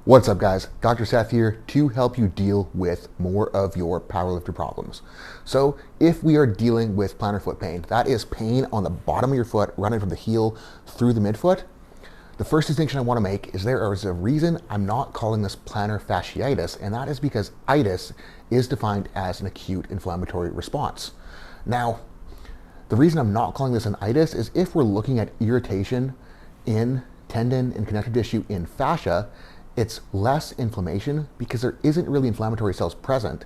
What's up, guys? Dr. Seth here to help you deal with more of your powerlifter problems. So if we are dealing with plantar foot pain, that is pain on the bottom of your foot running from the heel through the midfoot, the first distinction I want to make is there is a reason I'm not calling this plantar fasciitis, and that is because itis is defined as an acute inflammatory response. Now, the reason I'm not calling this an itis is if we're looking at irritation in tendon and connective tissue in fascia, it's less inflammation because there isn't really inflammatory cells present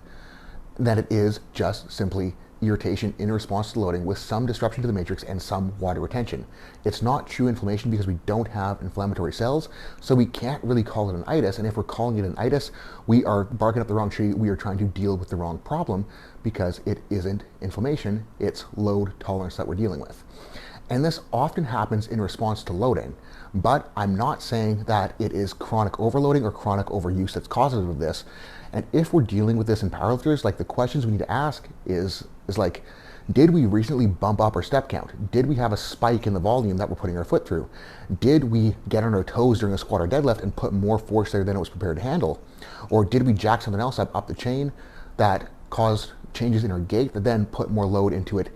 than it is just simply irritation in response to loading with some disruption to the matrix and some water retention. It's not true inflammation because we don't have inflammatory cells, so we can't really call it an itis, and if we're calling it an itis, we are barking up the wrong tree. We are trying to deal with the wrong problem because it isn't inflammation, it's load tolerance that we're dealing with. And this often happens in response to loading, but I'm not saying that it is chronic overloading or chronic overuse that's causative of this. And if we're dealing with this in powerlifters, like the questions we need to ask is like, did we recently bump up our step count? Did we have a spike in the volume that we're putting our foot through? Did we get on our toes during a squat or deadlift and put more force there than it was prepared to handle? Or did we jack something else up the chain that caused changes in our gait that then put more load into it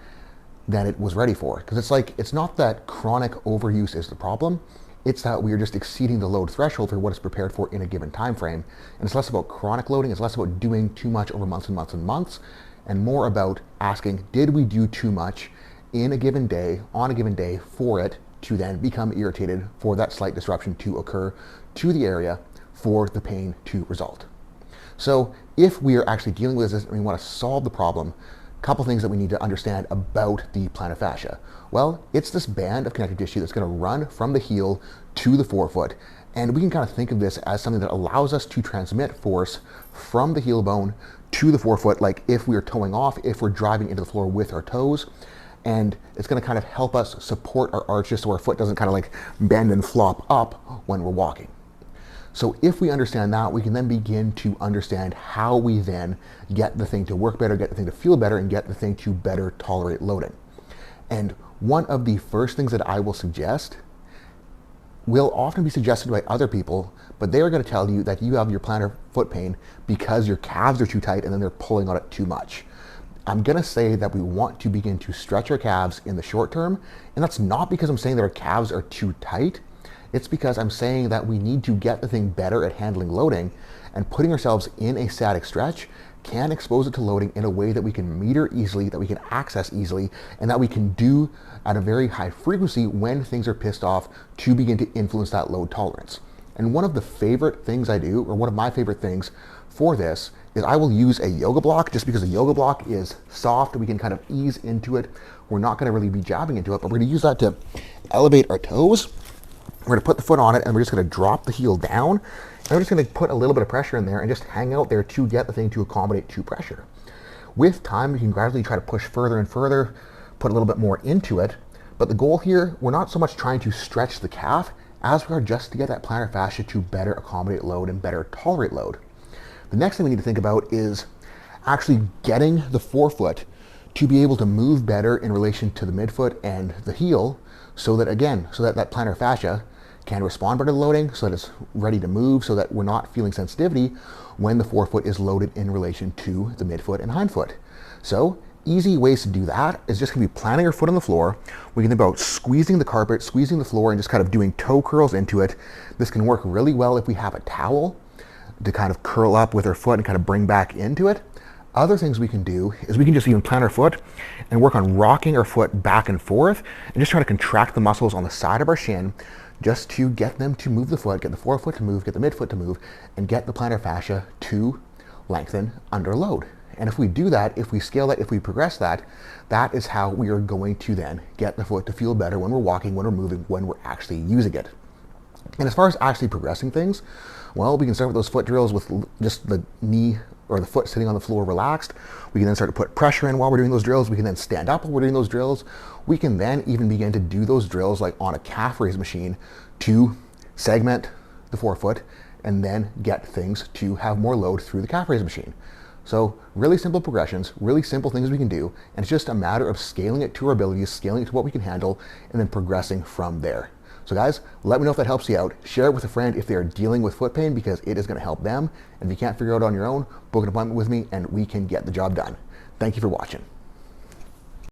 than it was ready for? Because it's not that chronic overuse is the problem, it's that we are just exceeding the load threshold for what is prepared for in a given time frame. And it's less about chronic loading, it's less about doing too much over months and months and months, and more about asking, did we do too much in a given day, on a given day, for it to then become irritated, for that slight disruption to occur to the area, for the pain to result. So if we are actually dealing with this and we want to solve the problem, couple things that we need to understand about the plantar fascia. Well, it's this band of connective tissue that's going to run from the heel to the forefoot, and we can kind of think of this as something that allows us to transmit force from the heel bone to the forefoot, like if we are toeing off, if we're driving into the floor with our toes, and it's going to kind of help us support our arches so our foot doesn't kind of like bend and flop up when we're walking. So if we understand that, we can then begin to understand how we then get the thing to work better, get the thing to feel better, and get the thing to better tolerate loading. And one of the first things that I will suggest will often be suggested by other people, but they are going to tell you that you have your plantar foot pain because your calves are too tight and then they're pulling on it too much. I'm going to say that we want to begin to stretch our calves in the short term, and that's not because I'm saying that our calves are too tight. It's because I'm saying that we need to get the thing better at handling loading, and putting ourselves in a static stretch can expose it to loading in a way that we can meter easily, that we can access easily, and that we can do at a very high frequency when things are pissed off to begin to influence that load tolerance. And one of the favorite things I do, or one of my favorite things for this, is I will use a yoga block, just because a yoga block is soft, we can kind of ease into it. We're not going to really be jabbing into it, but we're going to use that to elevate our toes. We're going to put the foot on it, and we're just going to drop the heel down, and we're just going to put a little bit of pressure in there and just hang out there to get the thing to accommodate to pressure. With time, you can gradually try to push further and further, put a little bit more into it, but the goal here, we're not so much trying to stretch the calf as we are just to get that plantar fascia to better accommodate load and better tolerate load. The next thing we need to think about is actually getting the forefoot to be able to move better in relation to the midfoot and the heel, so that that plantar fascia can respond better to loading, so that it's ready to move, so that we're not feeling sensitivity when the forefoot is loaded in relation to the midfoot and hindfoot. So easy ways to do that is just going to be planting our foot on the floor. We can think about squeezing the carpet, squeezing the floor, and just kind of doing toe curls into it. This can work really well if we have a towel to kind of curl up with our foot and kind of bring back into it. Other things we can do is we can just even plant our foot and work on rocking our foot back and forth and just try to contract the muscles on the side of our shin just to get them to move the foot, get the forefoot to move, get the midfoot to move, and get the plantar fascia to lengthen under load. And if we do that, if we scale that, if we progress that, that is how we are going to then get the foot to feel better when we're walking, when we're moving, when we're actually using it. And as far as actually progressing things, well, we can start with those foot drills with just the knee or the foot sitting on the floor relaxed. We can then start to put pressure in while we're doing those drills. We can then stand up while we're doing those drills. We can then even begin to do those drills like on a calf raise machine to segment the forefoot and then get things to have more load through the calf raise machine. So really simple progressions, really simple things we can do, and it's just a matter of scaling it to our abilities, scaling it to what we can handle, and then progressing from there. So guys, let me know if that helps you out. Share it with a friend if they are dealing with foot pain, because it is going to help them. And if you can't figure it out on your own, book an appointment with me and we can get the job done. Thank you for watching.